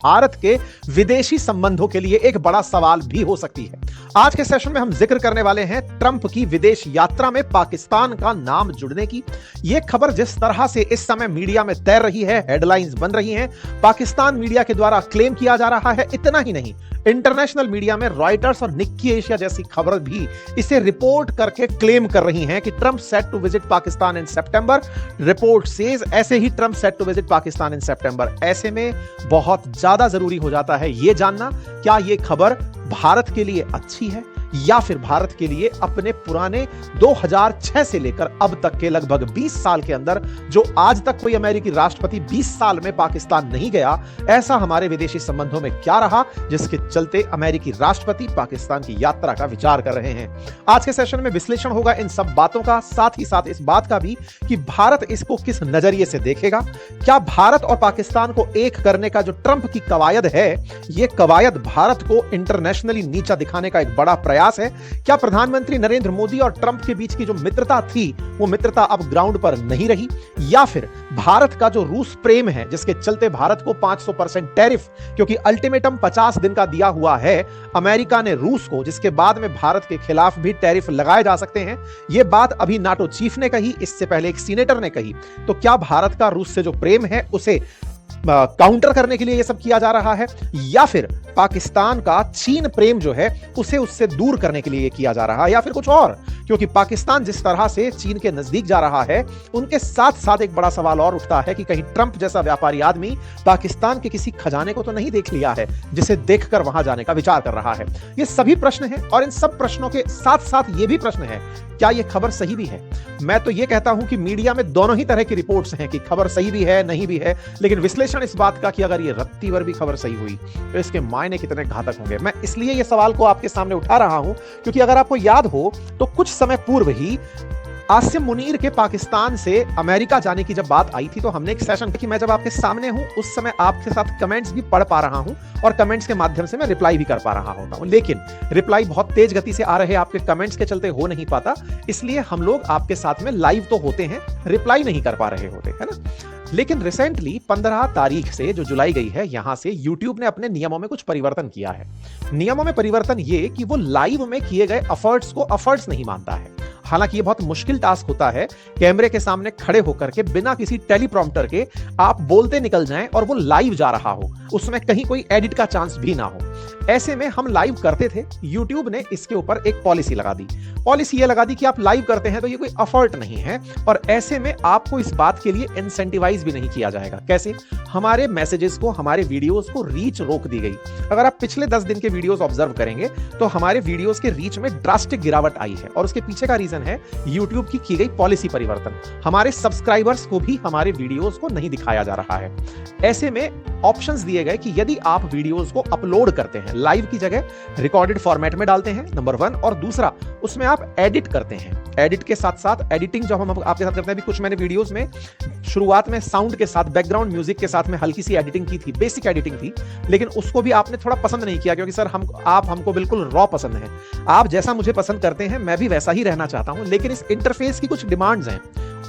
भारत के विदेशी संबंधों के लिए एक बड़ा सवाल भी हो सकती है। आज के सेशन में हम जिक्र करने वाले हैं ट्रंप की विदेश यात्रा में पाकिस्तान का नाम जुड़ने की। यह खबर जिस तरह से इस समय मीडिया में तैर रही है, हेडलाइंस बन रही हैं, पाकिस्तान मीडिया के द्वारा क्लेम किया जा रहा है। इतना ही नहीं, इंटरनेशनल मीडिया में रॉयटर्स और निक्की एशिया जैसी खबर भी इसे रिपोर्ट करके क्लेम कर रही हैं कि Trump set to visit Pakistan in September. Report says ऐसे ही Trump set to visit Pakistan in September. ऐसे में बहुत ज्यादा जरूरी हो जाता है यह जानना, क्या यह खबर भारत के लिए अच्छी है या फिर भारत के लिए अपने पुराने 2006 से लेकर अब तक के लगभग 20 साल के अंदर, जो आज तक कोई अमेरिकी राष्ट्रपति 20 साल में पाकिस्तान नहीं गया, ऐसा हमारे विदेशी संबंधों में क्या रहा जिसके चलते अमेरिकी राष्ट्रपति पाकिस्तान की यात्रा का विचार कर रहे हैं। आज के सेशन में विश्लेषण होगा इन सब बातों का, साथ ही साथ इस बात का भी कि भारत इसको किस नजरिए से देखेगा। क्या भारत और पाकिस्तान को एक करने का जो ट्रंप की कवायद है, यह कवायद भारत को इंटरनेशनली नीचा दिखाने का एक बड़ा प्रयास है? क्या प्रधानमंत्री नरेंद्र मोदी और ट्रंप के बीच की जो मित्रता थी, वो मित्रता अब ग्राउंड पर नहीं रही? या फिर भारत का जो रूस प्रेम है, जिसके चलते भारत को 500% टैरिफ, क्योंकि अल्टीमेटम 50 दिन का दिया हुआ है अमेरिका ने रूस को, जिसके बाद में भारत के खिलाफ भी टैरिफ लगाए जा सकते हैं। यह बात अभी नाटो चीफ ने कही, इससे पहले एक सीनेटर ने कही। तो क्या भारत का रूस से जो प्रेम है उसे काउंटर करने के लिए यह सब किया जा रहा है, या फिर पाकिस्तान का चीन प्रेम जो है उसे उससे दूर करने के लिए यह किया जा रहा है, या फिर कुछ और? क्योंकि पाकिस्तान जिस तरह से चीन के नजदीक जा रहा है, उनके साथ साथ एक बड़ा सवाल और उठता है कि कहीं ट्रंप जैसा व्यापारी आदमी पाकिस्तान के किसी खजाने को तो नहीं देख लिया है जिसे देखकर वहां जाने का विचार कर रहा है। ये सभी प्रश्न हैं और इन सब प्रश्नों के साथ साथ ये भी प्रश्न है, क्या यह खबर सही भी है? मैं तो यह कहता हूं कि मीडिया में दोनों ही तरह की रिपोर्ट्स हैं कि खबर सही भी है, नहीं भी है, लेकिन विश्लेषण इस बात का कि अगर यह रत्ती भर भी खबर सही हुई तो इसके मायने कितने घातक होंगे। मैं इसलिए यह सवाल को आपके सामने उठा रहा हूं क्योंकि अगर आपको याद हो तो कुछ समय पूर्व ही आसिम मुनीर के पाकिस्तान से अमेरिका जाने की जब बात आई थी, तो हमने एक सेशन कि मैं जब आपके सामने हूं उस समय आपके साथ कमेंट्स भी पढ़ पा रहा हूं और कमेंट्स के माध्यम से मैं रिप्लाई भी कर पा रहा होता हूं, लेकिन रिप्लाई बहुत तेज गति से आ रहे आपके कमेंट्स के चलते हो नहीं पाता। इसलिए हम लोग आपके साथ में लाइव तो होते हैं, रिप्लाई नहीं कर पा रहे होते, है ना। लेकिन रिसेंटली 15 तारीख से जो जुलाई गई है, यहां से YouTube ने अपने नियमों में कुछ परिवर्तन किया है। नियमों में परिवर्तन ये कि वो लाइव में किए गए एफर्ट्स को एफर्ट्स नहीं मानता है। हालांकि ये बहुत मुश्किल टास्क होता है कैमरे के सामने खड़े होकर के बिना किसी टेलीप्रॉम्प्टर के आप बोलते निकल जाएं और वो लाइव जा रहा हो, उसमें कहीं कोई एडिट का चांस भी ना हो। ऐसे में हम लाइव करते थे, YouTube ने इसके ऊपर एक पॉलिसी लगा दी। पॉलिसी ये लगा दी कि आप लाइव करते हैं तो ये कोई एफर्ट नहीं है और ऐसे में आपको इस बात के लिए इंसेंटिवाइज भी नहीं किया जाएगा। कैसे? हमारे मैसेजेस को, हमारे वीडियोस को रीच रोक दी गई। अगर आप पिछले 10 दिन के वीडियोस ऑब्जर्व करेंगे तो हमारे वीडियोस के रीच में ड्रास्टिक गिरावट आई है और उसके पीछे का रीजन है YouTube की गई पॉलिसी परिवर्तन। हमारे सब्सक्राइबर्स को भी हमारे वीडियोस को नहीं दिखाया जा रहा है। ऐसे में ऑप्शंस दिए गए कि यदि आप वीडियोस को अपलोड करते हैं, लाइव की जगह रिकॉर्डेड फॉर्मेट में डालते हैं, नंबर 1, और दूसरा उसमें आप एडिट करते हैं। एडिट के साथ साथ एडिटिंग जब हम आपके साथ करते हैं, भी कुछ मैंने वीडियोस में शुरुआत में साउंड के साथ, बैकग्राउंड म्यूजिक के साथ में हल्की सी एडिटिंग की थी, बेसिक एडिटिंग थी, लेकिन उसको भी आपने थोड़ा पसंद नहीं किया क्योंकि सर आप हमको बिल्कुल रॉ पसंद है। आप जैसा मुझे पसंद करते हैं मैं भी वैसा ही रहना चाहता हूं, लेकिन इस इंटरफेस की कुछ डिमांड्स हैं,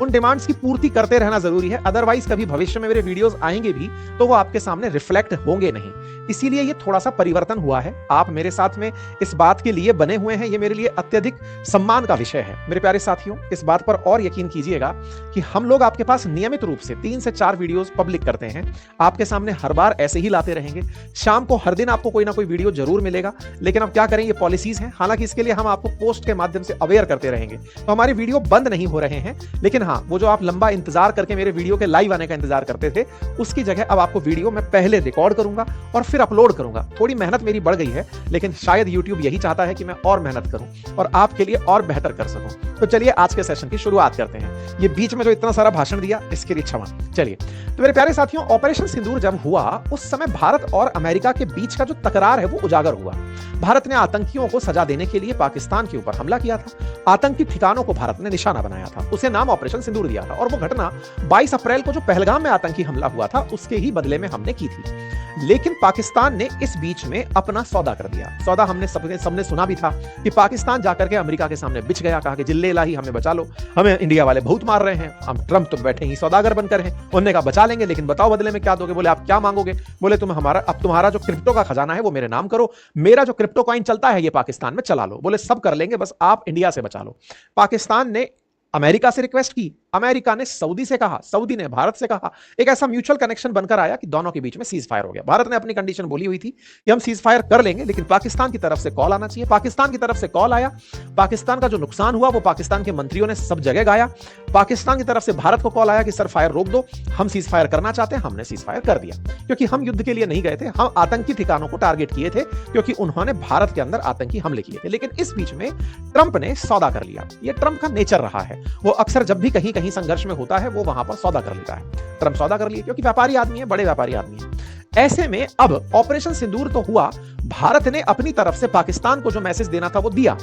उन डिमांड्स की पूर्ति करते रहना जरूरी है। अदरवाइज कभी भविष्य में मेरे वीडियोस आएंगे भी तो वो आपके सामने रिफ्लेक्ट होंगे नहीं। इसीलिए ये थोड़ा सा परिवर्तन हुआ है। आप मेरे साथ में इस बात के लिए बने हुए हैं, ये मेरे लिए अत्यधिक सम्मान का विषय है। मेरे प्यारे साथियों, इस बात पर और यकीन कीजिएगा कि हम लोग आपके पास नियमित रूप से 3 से 4 वीडियोस पब्लिक करते हैं, आपके सामने हर बार ऐसे ही लाते रहेंगे। शाम को हर दिन आपको कोई ना कोई वीडियो जरूर मिलेगा, लेकिन अब क्या करें, ये पॉलिसीज हैं। हालांकि इसके लिए हम आपको पोस्ट के माध्यम से अवेयर करते रहेंगे, तो हमारे वीडियो बंद नहीं हो रहे हैं। लेकिन हाँ, वो जो आप लंबा इंतजार करके मेरे वीडियो के लाइव आने का इंतजार करते थे, उसकी जगह अब आपको वीडियो मैं पहले रिकॉर्ड करूंगा और फिर अपलोड करूंगा। थोड़ी मेहनत मेरी बढ़ गई है, लेकिन शायद YouTube यही चाहता है कि मैं और मेहनत करूं और आपके लिए और बेहतर कर सकूं। तो चलिए आज के सेशन की शुरुआत करते हैं। ये बीच में जो इतना सारा भाषण दिया इसके लिए क्षमा। चलिए, तो मेरे प्यारे साथियों, ऑपरेशन सिंदूर जब हुआ उस समय भारत और अमेरिका के बीच का जो तकरार है वो उजागर हुआ। भारत ने आतंकियों को सजा देने के लिए पाकिस्तान के ऊपर हमला किया था। आतंकी ठिकानों को भारत ने निशाना बनाया था। उसे नाम ऑपरेशन ऑपरेशन सिंदूर दिया था, और वो घटना 22 अप्रैल को जो पहलगाम में आतंकी हमला हुआ था उसके ही बदले में हमने की थी। लेकिन पाकिस्तान ने इस बीच में अपना सौदा कर दिया। सौदा हमने सबने सुना भी था कि पाकिस्तान जाकर के अमेरिका के सामने बिछ गया, कहा कि जिल्ले इलाही हमें बचा लो, हमें इंडिया वाले बहुत मार रहे हैं, हम ट्रंप तो बैठे ही सौदागर बनकर हैं। उन्होंने कहा बचा लेंगे, लेकिन बताओ बदले में क्या दोगे? बोले आप क्या मांगोगे? बोले तुम्हारा जो क्रिप्टो का खजाना है वो मेरे नाम करो, मेरा जो क्रिप्टो कॉइन चलता है ये पाकिस्तान में चला लो। बोले सब कर लेंगे, बस आप इंडिया से बचा लो। पाकिस्तान ने अमेरिका से रिक्वेस्ट की, अमेरिका ने सऊदी से कहा, सऊदी ने भारत से कहा। एक ऐसा म्यूचुअल कनेक्शन बनकर आया कि दोनों के बीच में सीज फायर हो गया। भारत ने अपनी कंडीशन बोली हुई थी कि हम सीज फायर कर लेंगे, लेकिन पाकिस्तान की तरफ से कॉल आना चाहिए। पाकिस्तान की तरफ से कॉल आया। पाकिस्तान का जो नुकसान हुआ वो पाकिस्तान के मंत्रियों ने सब जगह गाया। पाकिस्तान की तरफ से भारत को कॉल आया कि सर फायर रोक दो, हम सीज फायर करना चाहते हैं। हमने सीज फायर कर दिया, क्योंकि हम युद्ध के लिए नहीं गए थे, हम आतंकी ठिकानों को टारगेट किए थे, क्योंकि उन्होंने भारत के अंदर आतंकी हमले किए थे। लेकिन इस बीच में ट्रंप ने सौदा कर लिया। यह ट्रंप का नेचर रहा है, वो अक्सर जब भी कहीं कहीं संघर्ष में होता है वो वहां पर सौदा कर लेता है। ट्रंप सौदा कर लिए, क्योंकि व्यापारी आदमी है, बड़े व्यापारी आदमी है। ऐसे में अब ऑपरेशन सिंदूर तो हुआ, भारत ने अपनी तरफ से पाकिस्तान को जो मैसेज देना था वो दिया,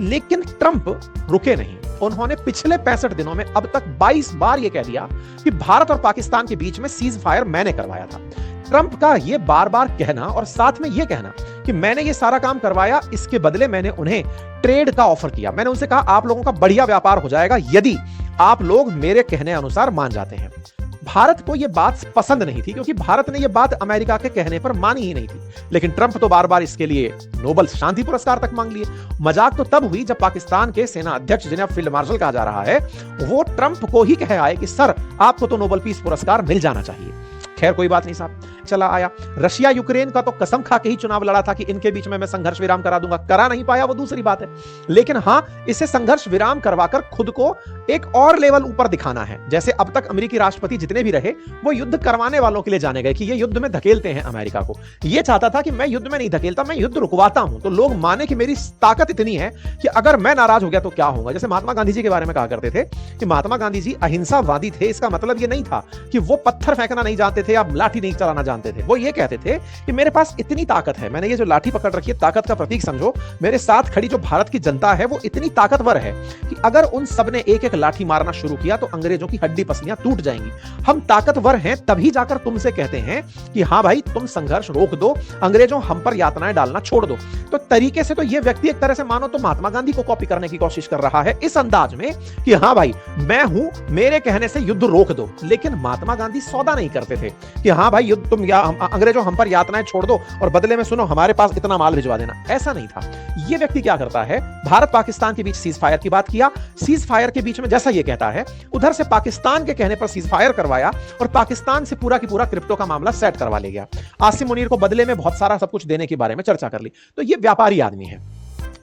लेकिन ट्रंप रुके नहीं। उन्होंने पिछले 65 दिनों में अब तक 22 बार यह कह दिया कि भारत और पाकिस्तान के बीच में सीज फायर मैंने करवाया था। ट्रंप का यह बार बार कहना और साथ में यह कहना कि मैंने ये सारा काम करवाया, इसके बदले मैंने उन्हें ट्रेड का ऑफर किया। मैंने उनसे कहा आप लोगों का बढ़िया व्यापार हो जाएगा यदि आप लोग मेरे कहने अनुसार मान जाते हैं। भारत को यह बात पसंद नहीं थी, क्योंकि भारत ने यह बात अमेरिका के कहने पर मानी ही नहीं थी। लेकिन ट्रंप तो बार बार इसके लिए नोबेल शांति पुरस्कार तक मांग लिए। मजाक तो तब हुई जब पाकिस्तान के सेना अध्यक्ष, जिन्हें अब फील्ड मार्शल कहा जा रहा है, वो ट्रंप को ही कह आए कि सर आपको तो नोबेल पीस पुरस्कार मिल जाना चाहिए। खैर कोई बात नहीं साहब, चला आया। रशिया यूक्रेन का तो कसम खा के ही चुनाव लड़ा था कि इनके बीच में मैं संघर्ष विराम करा दूंगा। करा नहीं पाया, वो दूसरी बात है, लेकिन हां इसे संघर्ष विराम करवाकर खुद को एक और लेवल ऊपर दिखाना है। जैसे अब तक अमेरिकी राष्ट्रपति जितने भी रहे वो युद्ध करवाने वालों के लिए जाने गए कि ये युद्ध में धकेलते हैं अमेरिका को। ये चाहता था कि मैं युद्ध में नहीं धकेलता, मैं युद्ध रुकवाता हूं, तो लोग माने कि मेरी ताकत इतनी है कि अगर मैं नाराज हो गया तो क्या होगा। जैसे महात्मा गांधी जी के बारे में कहा करते थे कि महात्मा गांधी जी अहिंसावादी थे। इसका मतलब ये नहीं था कि वो पत्थर फेंकना नहीं जानते थे या लाठी नहीं चलाना जानते थे। वो ये कहते थे कि मेरे पास इतनी ताकत है, मैंने ये जो लाठी पकड़ रखी है ताकत का प्रतीक समझो, मेरे साथ खड़ी जो भारत की जनता है वो इतनी ताकतवर है कि अगर उन सब ने एक एक लाठी मारना शुरू किया तो अंग्रेजों की हड्डी पसलियां टूट जाएंगी। हम ताकतवर हैं तभी जाकर तुमसे कहते हैं कि हाँ भाई तुम संघर्ष रोक दो, अंग्रेजों हम पर यातनाएं डालना छोड़ दो। तो तरीके से तो ये व्यक्ति एक तरह से मानो तो महात्मा गांधी को कॉपी करने की कोशिश कर रहा है इस अंदाज में कि हाँ भाई मैं हूं, मेरे कहने से युद्ध रोक दो। लेकिन महात्मा गांधी सौदा नहीं करते थे कि हाँ भाई युद्ध तुम अंग्रेजों हम पर यातनाएं छोड़ दो और बदले में सुनो हमारे पास इतना माल भिजवा देना। ऐसा नहीं था। ये व्यक्ति क्या करता है, भारत पाकिस्तान के बीच सीज फायर की बात किया, सीज फायर के बीच में जैसा ये कहता है उधर से पाकिस्तान के कहने पर सीज फायर करवाया और पाकिस्तान से पूरा की पूरा क्रिप्टो का मामला सेट करवा ले गया। आसिम मुनीर को बदले में बहुत सारा सब कुछ देने के बारे में चर्चा कर ली। तो ये व्यापारी आदमी है,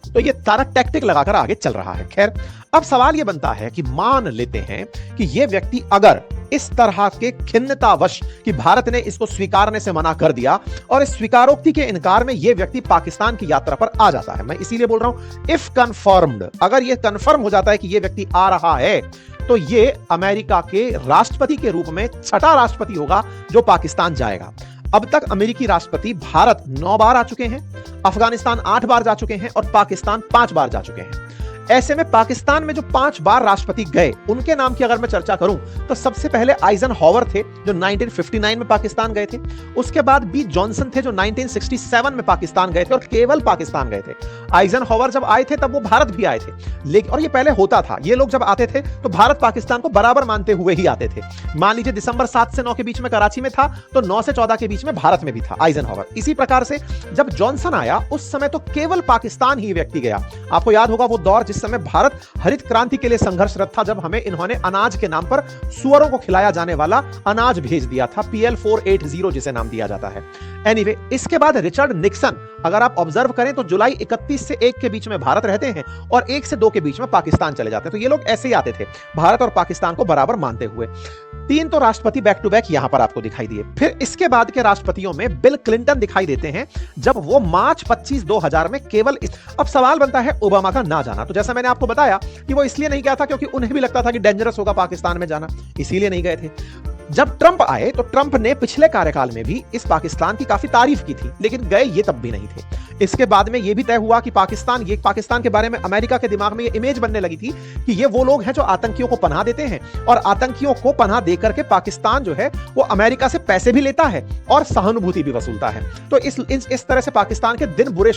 तो ये सारा टैक्टिक लगाकर आगे चल रहा है। खैर अब सवाल ये बनता है कि मान लेते हैं कि ये व्यक्ति अगर इस तरह के खिन्नतावश कि भारत ने इसको स्वीकारने से मना कर दिया और इस स्वीकारोक्ति के इनकार में यह व्यक्ति पाकिस्तान की यात्रा पर आ जाता है, मैं इसीलिए बोल रहा हूं इफ कंफर्म्ड, अगर यह कंफर्म हो जाता है कि यह व्यक्ति आ रहा है तो ये अमेरिका के राष्ट्रपति के रूप में छठा राष्ट्रपति होगा जो पाकिस्तान जाएगा। अब तक अमेरिकी राष्ट्रपति भारत 9 बार आ चुके हैं, अफगानिस्तान 8 बार जा चुके हैं और पाकिस्तान 5 बार जा चुके हैं। ऐसे में पाकिस्तान में जो 5 बार राष्ट्रपति गए उनके नाम की अगर मैं चर्चा करूं तो सबसे पहले आइजनहावर थे जो 1959 में पाकिस्तान गए थे। उसके बाद बी जॉनसन थे जो 1967 में पाकिस्तान गए थे और केवल पाकिस्तान गए थे। आइजनहावर जब आए थे तब वो भारत भी आए थे, लेकिन और ये पहले होता था, ये लोग जब आते थे तो भारत पाकिस्तान को बराबर मानते हुए ही आते थे। मान लीजिए दिसंबर 7 से 9 के बीच में कराची में था तो 9 से 14 के बीच में भारत में भी था आइजनहावर। इसी प्रकार से जब जॉनसन आया उस समय तो केवल पाकिस्तान ही व्यक्ति गया। आपको याद होगा वो दौर जिस समय भारत हरित क्रांति के लिए संघर्षरत था, जब हमें इन्होंने अनाज के नाम पर सुअरों को खिलाया जाने वाला अनाज भेज दिया था, PL480 जिसे नाम दिया जाता है। एनीवे, इसके बाद रिचर्ड निक्सन, अगर आप ऑब्जर्व करें तो जुलाई 31 से 1 के बीच में भारत रहते हैं और 1 से 2 के बीच में पाकिस्तान चले जाते हैं। तो ये लोग ऐसे ही आते थे भारत और पाकिस्तान को बराबर मानते हुए। 3 तो राष्ट्रपति बैक टू बैक यहां पर आपको दिखाई दिए। फिर इसके बाद के राष्ट्रपतियों में बिल क्लिंटन दिखाई देते हैं जब वो मार्च 25, 2000 में केवल अब सवाल बनता है ओबामा का ना जाना। तो जैसा मैंने आपको बताया कि वो इसलिए नहीं गया था क्योंकि उन्हें भी लगता था कि डेंजरस होगा पाकिस्तान में जाना, इसीलिए नहीं गए थे। जब ट्रंप आए तो ट्रंप ने पिछले कार्यकाल में भी इस पाकिस्तान की काफी तारीफ की थी, लेकिन गए ये तब भी नहीं थे। इसके बाद में यह भी तय हुआ कि पाकिस्तान के बारे में अमेरिका के दिमाग में यह इमेज बनने लगी थी कि ये वो लोग हैं जो आतंकियों को पनाह देते हैं, और आतंकियों को पनाह देकर के पाकिस्तान जो है वो अमेरिका से पैसे भी लेता है और सहानुभूति भी वसूलता है। तो इस तरह से पाकिस्तान के दिन बुरे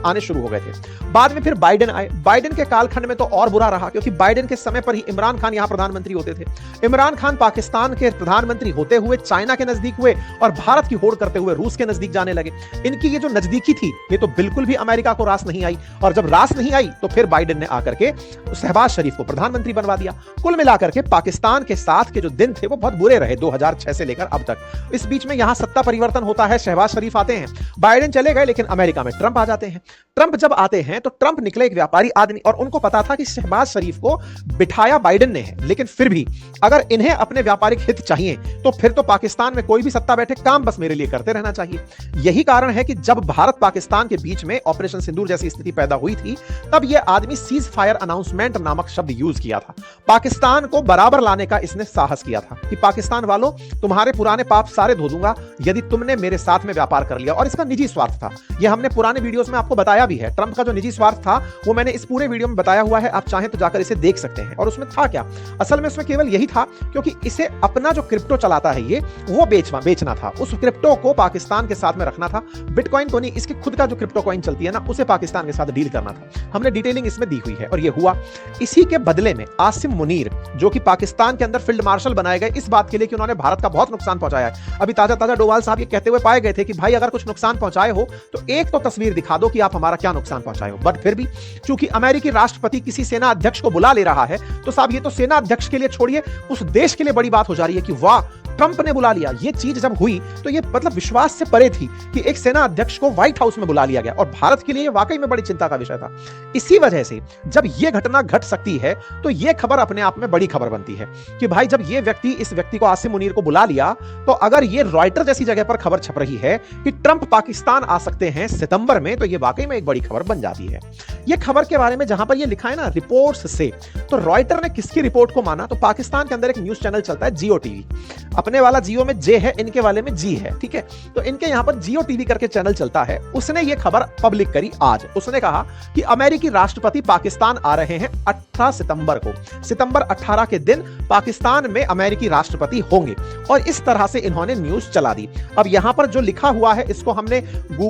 आने शुरू हो गए थे। बाद में फिर बाइडेन आए। बाइडेन के कालखंड में तो और बुरा रहा, क्योंकि बाइडेन के समय पर ही इमरान खान यहां प्रधानमंत्री होते थे। इमरान खान पाकिस्तान के प्रधानमंत्री होते हुए चाइना के नजदीक हुए और भारत की होड़ करते हुए रूस के नजदीक जाने लगे। इनकी ये जो नजदीकी थी ये तो बिल्कुल भी अमेरिका को रास नहीं आई, और जब रास नहीं आई तो फिर बाइडेन ने आकर के शहबाज शरीफ को प्रधानमंत्री बनवा दिया। कुल मिलाकर के पाकिस्तान के साथ के जो दिन थे वो बहुत बुरे रहे 2006 से लेकर अब तक। इस बीच में यहां सत्ता परिवर्तन होता है, शहबाज शरीफ आते हैं, बाइडेन चले गए, लेकिन अमेरिका में ट्रंप आ जाते हैं। ट्रंप जब आते हैं तो ट्रंप निकले एक व्यापारी आदमी, और उनको पता था कि शहबाज शरीफ को बिठाया बाइडेन ने है, लेकिन फिर भी अगर इन्हें अपने व्यापारिक हित चाहिए तो फिर तो पाकिस्तान में कोई भी सत्ता बैठे, काम बस मेरे लिए करते रहना चाहिए। यही कारण है कि जब भारत पाकिस्तान के बीच में ऑपरेशन सिंदूर जैसी स्थिति पैदा हुई थी, तब यह आदमी सीज फायर अनाउंसमेंट नामक शब्द यूज किया था। पाकिस्तान को बराबर लाने का इसने साहस किया था कि पाकिस्तान वालों, तुम्हारे पुराने पाप सारे धो दूंगा यदि तुमने मेरे साथ में व्यापार कर लिया। और इसका निजी स्वार्थ था, यह हमने पुराने वीडियोस में आपको बताया भी है। ट्रंप का जो निजी स्वार्थ था वो मैंने इस पूरे वीडियो में बताया हुआ है, आप चाहें तो जाकर इसे देख सकते हैं। और उसमें था क्या, असल में उसमें केवल यही था क्योंकि इसे अपना जो क्रिप्टो चलाता है ये वो बेचना था, उस क्रिप्टो को पाकिस्तान के साथ में रखना था। बिटकॉइन को नहीं, इसकी खुद का जो क्रिप्टो कॉइन चलती है ना, उसे पाकिस्तान के साथ डील करना था। हमने डिटेलिंग इसमें दी हुई है और ये हुआ। इसी के बदले में आसिम मुनीर, जो कि पाकिस्तान के अंदर फील्ड मार्शल बनाए गए इस बात के लिए कि उन्होंने भारत का बहुत नुकसान पहुंचाया है। अभी ताजा डोवाल साहब ये कहते हुए पाए गए थे कि भाई अगर कुछ नुकसान पहुंचाए हो तो एक तो तस्वीर दिखा दो कि आप हमारा क्या नुकसान पहुंचाए हो। बट फिर भी चूंकि अमेरिकी राष्ट्रपति किसी सेना अध्यक्ष को बुला ले रहा है तो साहब ये तो सेना अध्यक्ष के लिए छोड़िए, उस देश के लिए बड़ी बात हो जा रही है कि वाह ट्रंप ने बुला लिया। ये चीज जब हुई तो ये मतलब विश्वास से परे थी कि एक सेना अध्यक्ष को व्हाइट हाउस में बुला लिया गया, और भारत के लिए वाकई में बड़ी चिंता का विषय था। इसी वजह से जब यह घटना घट सकती है तो यह खबर अपने आप में बड़ी खबर बनती है कि भाई जब इस व्यक्ति को, आसिम मुनीर को बुला लिया, तो अगर ये रॉयटर जैसी जगह पर खबर छप रही है कि ट्रंप पाकिस्तान आ सकते हैं सितंबर में, तो यह वाकई में एक बड़ी खबर बन जाती है। यह खबर के बारे में जहां पर यह लिखा है ना रिपोर्ट्स से, तो रॉयटर ने किसकी रिपोर्ट को माना? तो पाकिस्तान के अंदर एक न्यूज चैनल चलता है जियो टीवी। अपने वाला जियो में जे है, इनके वाले में जी है, ठीक है। तो इनके यहां पर जियो टीवी करके चैनल चलता है, उसने ये खबर पब्लिक करी आज। उसने कहा कि अमेरिकी राष्ट्रपति पाकिस्तान आ रहे हैं 18 सितंबर को। सितंबर 18 के दिन पाकिस्तान में अमेरिकी राष्ट्रपति होंगे, और इस तरह से इन्होंने न्यूज चला दी। अब यहां पर जो लिखा हुआ है इसको हमने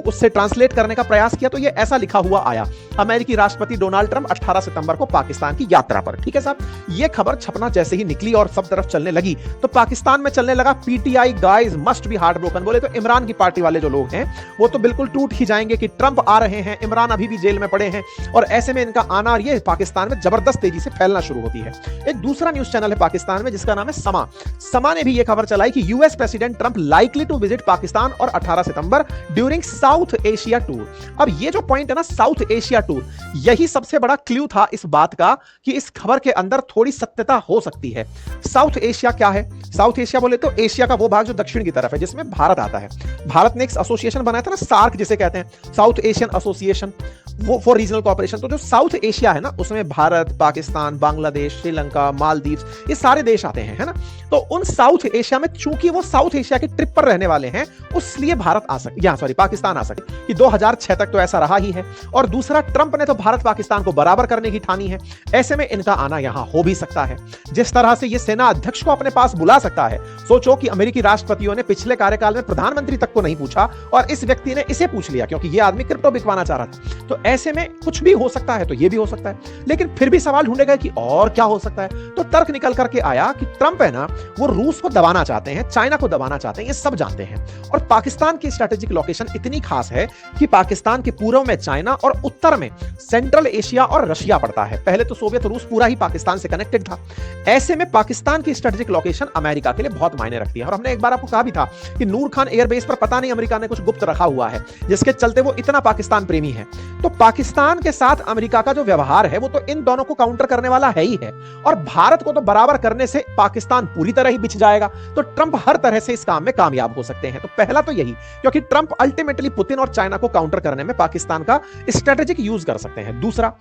उससे ट्रांसलेट करने का प्रयास किया, तो ये ऐसा लिखा हुआ आया, अमेरिकी राष्ट्रपति डोनाल्ड ट्रंप 18 सितंबर को पाकिस्तान की यात्रा पर। ठीक है साहब, ये खबर छपना जैसे ही निकली और सब तरफ चलने लगी तो पाकिस्तान में चलने लगा PTI guys must be heart broken. बोले तो इमरान की पार्टी वाले जो लोग हैं वो तो बिल्कुल टूट ही जाएंगे कि ट्रंप आ रहे हैं, इमरान अभी भी जेल में पड़े हैं, और ऐसे में इनका आना और ये पाकिस्तान में जबरदस्त तेजी से फैलना शुरू होती है। एक दूसरा न्यूज चैनल है पाकिस्तान में जिसका नाम है समा ने भी ये खबर चलाई कि US president Trump likely to visit Pakistan और 18 सितंबर ड्यूरिंग साउथ एशिया टूर। अब ये जो पॉइंट है ना साउथ एशिया टूर, यही सबसे बड़ा क्लू था इस बात का कि इस खबर के अंदर थोड़ी सत्यता हो सकती है। साउथ एशिया क्या है? साउथ एशिया बोले तो एशिया का वो भाग जो दक्षिण की तरफ है, जिसमें भारत आता है। भारत ने एक एसोसिएशन बनाया था ना, सार्क जिसे कहते हैं, south Asian association for regional cooperation. तो जो साउथ एशिया है ना, उसमें भारत, पाकिस्तान, बांग्लादेश, श्रीलंका, मालदीव्स, ये सारे देश आते हैं, है ना। तो उन साउथ एशिया में चूंकि वो साउथ एशिया के ट्रिप पर रहने वाले हैं, इसलिए भारत आ सके, पाकिस्तान आ सके कि 2006 तक तो ऐसा रहा ही है। और दूसरा, ट्रंप ने तो भारत पाकिस्तान को बराबर करने की ठानी है, ऐसे में इनका आना यहां हो भी सकता है। जिस तरह से ये सेना अध्यक्ष को अपने पास बुला सकता है, सोचो कि अमेरिकी राष्ट्रपतियों ने पिछले कार्यकाल में प्रधानमंत्री तक को नहीं पूछा और इस व्यक्ति ने इसे पूछ लिया क्योंकि यह आदमी क्रिप्टो बिकवाना चाह रहा था। तो ऐसे में कुछ भी हो सकता है, तो यह भी हो सकता है। लेकिन फिर भी सवाल ढूंढे गए कि और क्या हो सकता है, तो तर्क निकल करके आया कि ट्रंप है ना, वो रूस को दबाना चाहते हैं, चाइना को दबाना चाहते हैं, ये सब जानते हैं। और पाकिस्तान की स्ट्रेटेजिक लोकेशन इतनी खास है कि पाकिस्तान के पूर्व में चाइना और उत्तर में सेंट्रल एशिया और रशिया पड़ता है। पहले तो सोवियत रूस पूरा ही पाकिस्तान से कनेक्टेड था। ऐसे में पाकिस्तान की स्ट्रेटेजिक लोकेशन अमेरिका के लिए बहुत मायने रखती है। और हमने एक बार आपको कहा भी था कि नूर खान एयरबेस पर पता नहीं अमेरिका ने कुछ गुप्त रखा हुआ है जिसके चलते वो इतना पाकिस्तान प्रेमी है। तो पाकिस्तान के साथ अमेरिका का जो व्यवहार है वो तो इन दोनों को काउंटर करने वाला है ही है, और भारत को तो बराबर करने से पाकिस्तान पूरी तरह ही बिछ जाएगा। तो ट्रंप हर तरह से इस काम में कामयाब हो सकते हैं। तो पहला तो यही, क्योंकि ट्रंप अल्टीमेटली पुतिन और चाइना को काउंटर करने में पाकिस्तान का स्ट्रेटेजिक यूज कर सकते हैं। दूसरा,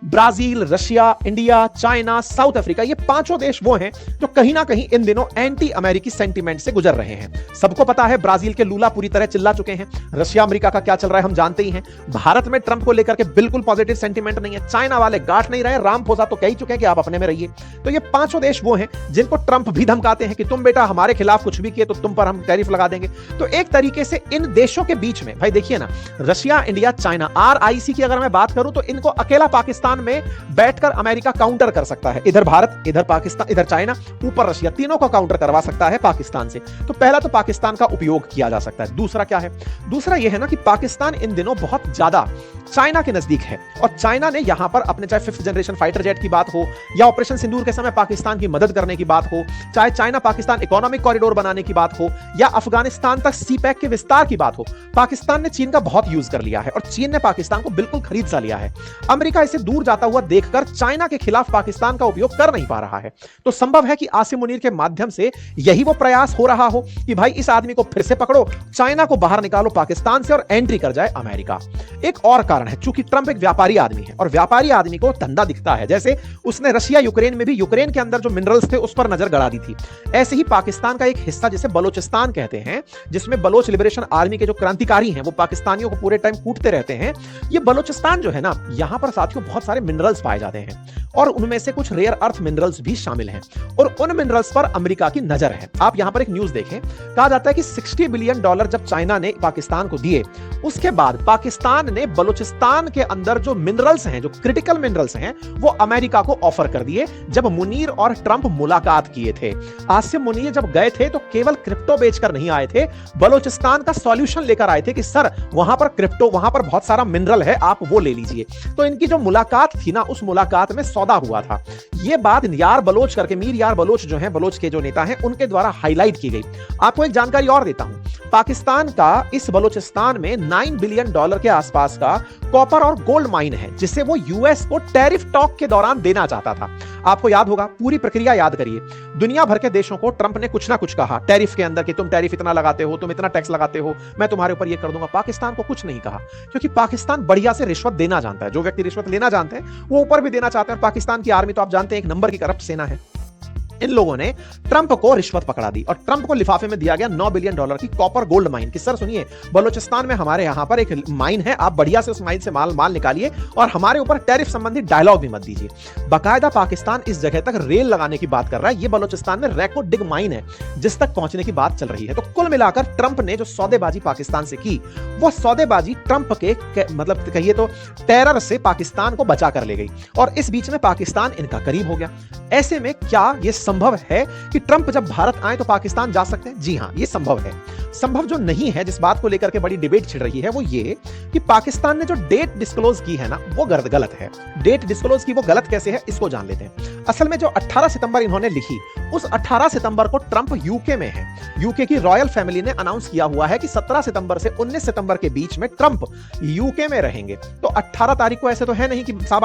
Brazil, Russia, India, China, south Africa, ये पांचों देश वो हैं जो कहीं ना कहीं इन दिनों एंटी अमेरिकी सेंटीमेंट से गुजर रहे हैं। सबको पता है ब्राजील के लूला पूरी तरह चिल्ला चुके हैं। रशिया अमेरिका का क्या चल रहा है हम जानते ही हैं। भारत में ट्रंप को लेकर के बिल्कुल पॉजिटिव सेंटीमेंट नहीं है। चाइना वाले गांठ नहीं रहे, रामफोसा तो कह ही चुके हैं कि आप अपने में रहिए। तो ये पांचों देश वो हैं जिनको ट्रंप भी धमकाते हैं कि तुम बेटा हमारे खिलाफ कुछ भी किए तो तुम पर हम टैरिफ लगा देंगे। तो एक तरीके से इन देशों के बीच में, भाई देखिए ना, रशिया, इंडिया, चाइना, RIC की अगर मैं बात करूं तो इनको अकेला पाकिस्तान में बैठकर अमेरिका काउंटर कर सकता है। इधर भारत, इधर पाकिस्तान, इधर चाइना, ऊपर रशिया, तीनों को काउंटर करवा सकता है पाकिस्तान से। तो पहला तो पाकिस्तान का उपयोग किया जा सकता है। दूसरा क्या है? दूसरा यह है ना कि पाकिस्तान इन दिनों बहुत ज्यादा चाइना के नजदीक है, और चाइना ने यहां पर अपने, चाहे 5th जनरेशन फाइटर जेट की बात हो या ऑपरेशन सिंदूर के समय पाकिस्तान की मदद करने की बात हो, चाहे चाइना पाकिस्तान इकोनॉमिक कॉरिडोर बनाने की बात हो या अफगानिस्तान तक CPEC के विस्तार की बात हो, पाकिस्तान ने चीन का बहुत यूज कर लिया है और चीन ने पाकिस्तान को बिल्कुल खरीद सा लिया है। अमेरिका इसे दूर जाता हुआ देखकर चाइना के खिलाफ पाकिस्तान का उपयोग कर नहीं पा रहा है। तो संभव है कि आसिम मुनीर के माध्यम से यही वो प्रयास हो रहा हो कि भाई इस आदमी को फिर से पकड़ो, चाइना को बाहर निकालो पाकिस्तान से और एंट्री कर जाए अमेरिका। एक और कारण है, चूंकि ट्रंप एक व्यापारी आदमी है और व्यापारी आदमी को धंधा दिखता है। जैसे उसने रशिया यूक्रेन में भी यूक्रेन के अंदर जो मिनरल्स थे उस पर नजर गड़ा दी थी, ऐसे ही पाकिस्तान का एक हिस्सा जिसे बलोचिस्तान कहते हैं, जिसमें बलोच लिबरेशन आर्मी के जो क्रांतिकारी हैं वो पाकिस्तानियों को पूरे टाइम कूटते रहते हैं, ये बलोचिस्तान जो है ना, यहां पर साथियों बहुत सारे मिनरल्स पाए जाते हैं और उनमें से कुछ रेयर अर्थ मिनरल्स भी शामिल हैं और उन मिनरल्स पर अमेरिका की नजर है। आप यहां पर एक न्यूज देखें, कहा जाता है कि $60 बिलियन जब चाइना ने पाकिस्तान को दिए, उसके बाद पाकिस्तान ने बलूचिस्तान के अंदर जो मिनरल्स हैं, जो क्रिटिकल मिनरल्स हैं, वो अमेरिका को ऑफर कर दिए जब मुनीर और ट्रंप मुलाकात किए थे। आसिम मुनीर जब गए थे तो केवल क्रिप्टो बेचकर नहीं आए थे, बलूचिस्तान का सॉल्यूशन लेकर आए थे कि सर वहां पर क्रिप्टो, वहां पर बहुत सारा मिनरल है, आप वो ले लीजिए। तो इनकी जो मुलाकात थी ना, उस मुलाकात में सौदा हुआ था। ये बात यार बलोच करके, मीर यार बलोच जो हैं, बलोच के जो नेता हैं, उनके द्वारा हाईलाइट की गई। आपको एक जानकारी और देता हूं, पाकिस्तान का इस बलूचिस्तान में $9 बिलियन के आसपास का कॉपर और गोल्ड माइन है, जिसे वो यूएस को टैरिफ टॉक के दौरान देना चाहता था। आपको याद होगा, पूरी प्रक्रिया याद करिए। दुनिया भर के देशों को ट्रंप ने कुछ ना कुछ कहा टैरिफ के अंदर कि तुम टैरिफ इतना लगाते हो, तुम इतना टैक्स लगाते हो, मैं तुम्हारे ऊपर ये कर दूंगा। पाकिस्तान को कुछ नहीं कहा, क्योंकि पाकिस्तान बढ़िया से रिश्वत देना जानता है। जो व्यक्ति रिश्वत लेना जानते हैं वो ऊपर भी देना चाहते हैं। पाकिस्तान की आर्मी तो आप जानते हैं एक नंबर की करप्ट सेना है। इन लोगों ने ट्रंप को रिश्वत पकड़ा दी और ट्रंप को लिफाफे में दिया गया $9 बिलियन की कॉपर गोल्ड माइन कि सर सुनिए, बलूचिस्तान में हमारे यहां पर एक माइन है, आप बढ़िया से उस माइन से माल निकालिए और हमारे ऊपर टैरिफ संबंधी डायलॉग भी मत दीजिए। बाकायदा पाकिस्तान इस जगह तक रेल लगाने की बात कर रहा है। ये बलूचिस्तान में रैको डिग माइन है जिस तक पहुंचने की बात चल रही है। तो कुल मिलाकर ट्रंप ने जो सौदेबाजी पाकिस्तान से की, वो सौदेबाजी ट्रंप के मतलब कहिए तो टेरर से पाकिस्तान को बचा कर ले गई और इस बीच में पाकिस्तान इनका करीब हो गया। ऐसे में क्या यह संभव है कि ट्रंप जब भारत आए तो पाकिस्तान जा सकते हैं? जी हां, यह संभव है। संभव जो नहीं है, जिस बात को लेकर के बड़ी डिबेट छिड़ रही है, वो ये कि पाकिस्तान ने जो डेट डिस्क्लोज की है ना, वो गलत है। डेट डिस्क्लोज की वो गलत कैसे है, इसको जान लेते हैं। असल में जो 18 सितंबर इन्होंने लिखी, उस 18 सितंबर को ट्रंप यूके में है। यूके की रॉयल फैमिली ने अनाउंस किया हुआ है कि 17 सितंबर से 19 सितंबर के बीच में ट्रंप यूके में रहेंगे। तो 18 तारीख को ऐसे तो है नहीं कि साहब